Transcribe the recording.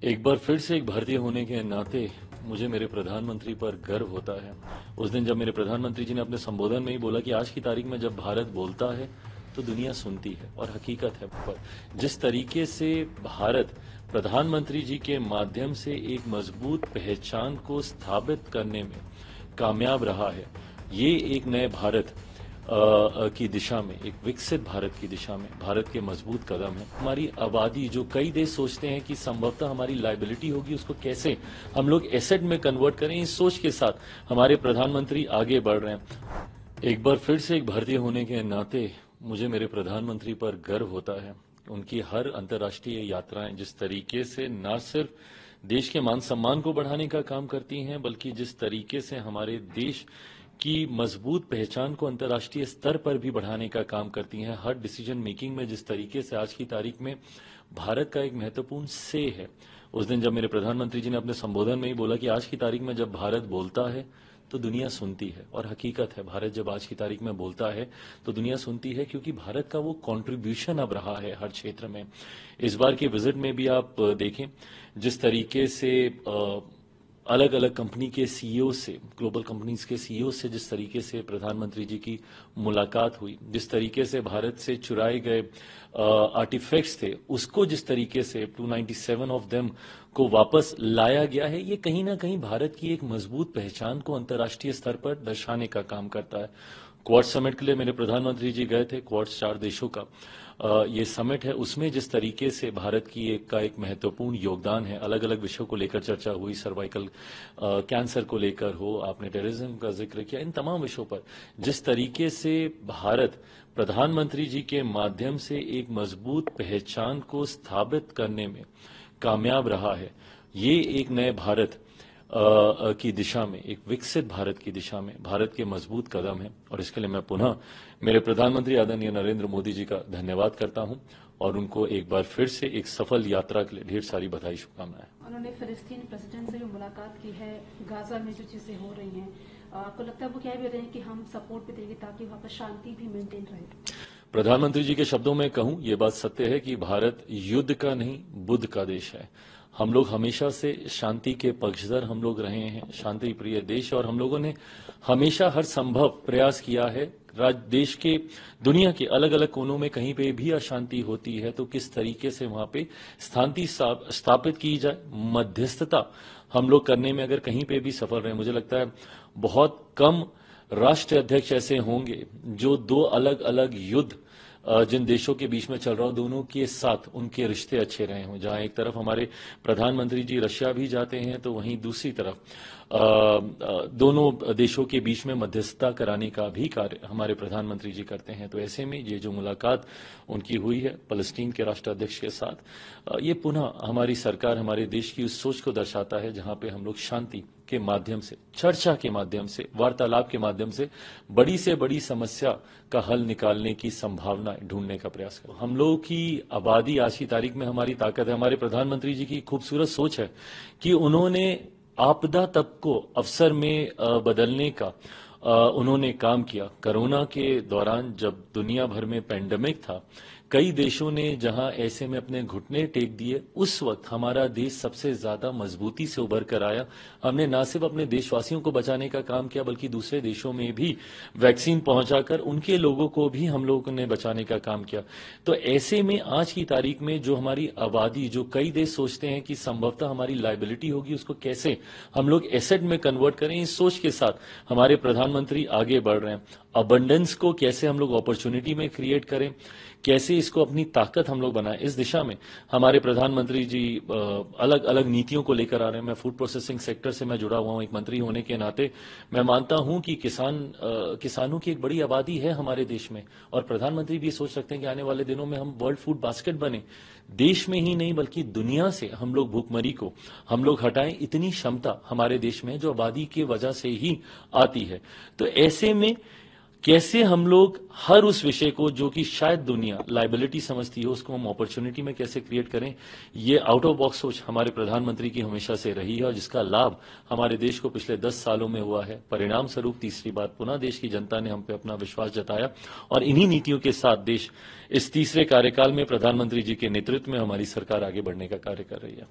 एक बार फिर से एक भारतीय होने के नाते मुझे मेरे प्रधानमंत्री पर गर्व होता है। उस दिन जब मेरे प्रधानमंत्री जी ने अपने संबोधन में ही बोला कि आज की तारीख में जब भारत बोलता है तो दुनिया सुनती है, और हकीकत है। पर जिस तरीके से भारत प्रधानमंत्री जी के माध्यम से एक मजबूत पहचान को स्थापित करने में कामयाब रहा है, ये एक नए भारत की दिशा में, एक विकसित भारत की दिशा में भारत के मजबूत कदम है। हमारी आबादी, जो कई देश सोचते हैं कि संभवतः हमारी लाइबिलिटी होगी, उसको कैसे हम लोग एसेट में कन्वर्ट करें, इस सोच के साथ हमारे प्रधानमंत्री आगे बढ़ रहे हैं। एक बार फिर से एक भारतीय होने के नाते मुझे मेरे प्रधानमंत्री पर गर्व होता है। उनकी हर अंतर्राष्ट्रीय यात्राएं जिस तरीके से न सिर्फ देश के मान सम्मान को बढ़ाने का काम करती हैं, बल्कि जिस तरीके से हमारे देश की मजबूत पहचान को अंतर्राष्ट्रीय स्तर पर भी बढ़ाने का काम करती हैं। हर डिसीजन मेकिंग में जिस तरीके से आज की तारीख में भारत का एक महत्वपूर्ण से है। उस दिन जब मेरे प्रधानमंत्री जी ने अपने संबोधन में ही बोला कि आज की तारीख में जब भारत बोलता है तो दुनिया सुनती है, और हकीकत है, भारत जब आज की तारीख में बोलता है तो दुनिया सुनती है, क्योंकि भारत का वो कंट्रीब्यूशन अब रहा है हर क्षेत्र में। इस बार के विजिट में भी आप देखें जिस तरीके से अलग अलग कंपनी के सीईओ से, ग्लोबल कंपनीज के सीईओ से जिस तरीके से प्रधानमंत्री जी की मुलाकात हुई, जिस तरीके से भारत से चुराए गए आर्टिफैक्ट्स थे उसको जिस तरीके से 297 ऑफ देम को वापस लाया गया है, ये कहीं ना कहीं भारत की एक मजबूत पहचान को अंतर्राष्ट्रीय स्तर पर दर्शाने का काम करता है। क्वाड समिट के लिए मेरे प्रधानमंत्री जी गए थे। क्वाड 4 देशों का ये समिट है, उसमें जिस तरीके से भारत की एक महत्वपूर्ण योगदान है, अलग अलग विषयों को लेकर चर्चा हुई, सर्वाइकल कैंसर को लेकर हो, आपने टेररिज्म का जिक्र किया, इन तमाम विषयों पर जिस तरीके से भारत प्रधानमंत्री जी के माध्यम से एक मजबूत पहचान को स्थापित करने में कामयाब रहा है, ये एक नए भारत की दिशा में, एक विकसित भारत की दिशा में भारत के मजबूत कदम है। और इसके लिए मैं पुनः मेरे प्रधानमंत्री आदरणीय नरेंद्र मोदी जी का धन्यवाद करता हूं, और उनको एक बार फिर से एक सफल यात्रा के लिए ढेर सारी बधाई, शुभकामनाएं। उन्होंने फिलिस्तीन प्रेसिडेंट से जो मुलाकात की है, गाजा में जो चीजें हो रही हैं, आपको लगता है वो कह भी रहे हैं कि हम सपोर्ट भी देंगे ताकि वहां पर शांति भी मेंटेन रहे? प्रधानमंत्री जी के शब्दों में कहूं, ये बात सत्य है कि भारत युद्ध का नहीं, बुद्ध का देश है। हम लोग हमेशा से शांति के पक्षधर हम लोग रहे हैं, शांति प्रिय देश, और हम लोगों ने हमेशा हर संभव प्रयास किया है। देश के, दुनिया के अलग अलग कोनों में कहीं पे भी अशांति होती है तो किस तरीके से वहां पे शांति स्थापित की जाए, मध्यस्थता हम लोग करने में अगर कहीं पे भी सफल रहे। मुझे लगता है बहुत कम राष्ट्र अध्यक्ष ऐसे होंगे जो दो अलग अलग युद्ध जिन देशों के बीच में चल रहा हो, दोनों के साथ उनके रिश्ते अच्छे रहे हों। जहां एक तरफ हमारे प्रधानमंत्री जी रशिया भी जाते हैं, तो वहीं दूसरी तरफ दोनों देशों के बीच में मध्यस्थता कराने का भी कार्य हमारे प्रधानमंत्री जी करते हैं। तो ऐसे में ये जो मुलाकात उनकी हुई है फलस्तीन के राष्ट्राध्यक्ष के साथ, ये पुनः हमारी सरकार, हमारे देश की उस सोच को दर्शाता है जहां पे हम लोग शांति के माध्यम से, चर्चा के माध्यम से, वार्तालाप के माध्यम से बड़ी से बड़ी समस्या का हल निकालने की संभावना ढूंढने का प्रयास करें। हम लोगों की आबादी आज की तारीख में हमारी ताकत है। हमारे प्रधानमंत्री जी की खूबसूरत सोच है कि उन्होंने आपदा तब को अवसर में बदलने का उन्होंने काम किया। कोरोना के दौरान जब दुनिया भर में पेंडेमिक था, कई देशों ने जहां ऐसे में अपने घुटने टेक दिए, उस वक्त हमारा देश सबसे ज्यादा मजबूती से उभर कर आया। हमने न सिर्फ अपने देशवासियों को बचाने का काम किया, बल्कि दूसरे देशों में भी वैक्सीन पहुंचाकर उनके लोगों को भी हम लोगों ने बचाने का काम किया। तो ऐसे में आज की तारीख में जो हमारी आबादी, जो कई देश सोचते हैं कि संभवतः हमारी लाइबिलिटी होगी, उसको कैसे हम लोग एसेट में कन्वर्ट करें, इस सोच के साथ हमारे प्रधानमंत्री आगे बढ़ रहे हैं। अबंडेंस को कैसे हम लोग अपॉर्चुनिटी में क्रिएट करें, कैसे इसको अपनी ताकत हम लोग बनाएं, इस दिशा में हमारे प्रधानमंत्री जी अलग अलग नीतियों को लेकर आ रहे हैं। मैं फूड प्रोसेसिंग सेक्टर से मैं जुड़ा हुआ हूं, एक मंत्री होने के नाते मैं मानता हूं कि किसानों की एक बड़ी आबादी है हमारे देश में, और प्रधानमंत्री भी सोच रखते हैं कि आने वाले दिनों में हम वर्ल्ड फूड बास्केट बने, देश में ही नहीं बल्कि दुनिया से हम लोग भूखमरी को हम लोग हटाएं। इतनी क्षमता हमारे देश में है जो आबादी की वजह से ही आती है। तो ऐसे में कैसे हम लोग हर उस विषय को जो कि शायद दुनिया लाइबिलिटी समझती है, उसको हम अपॉर्चुनिटी में कैसे क्रिएट करें, ये आउट ऑफ बॉक्स सोच हमारे प्रधानमंत्री की हमेशा से रही है, और जिसका लाभ हमारे देश को पिछले 10 सालों में हुआ है। परिणाम स्वरूप तीसरी बार पुनः देश की जनता ने हम पे अपना विश्वास जताया, और इन्हीं नीतियों के साथ देश इस तीसरे कार्यकाल में प्रधानमंत्री जी के नेतृत्व में हमारी सरकार आगे बढ़ने का कार्य कर रही है।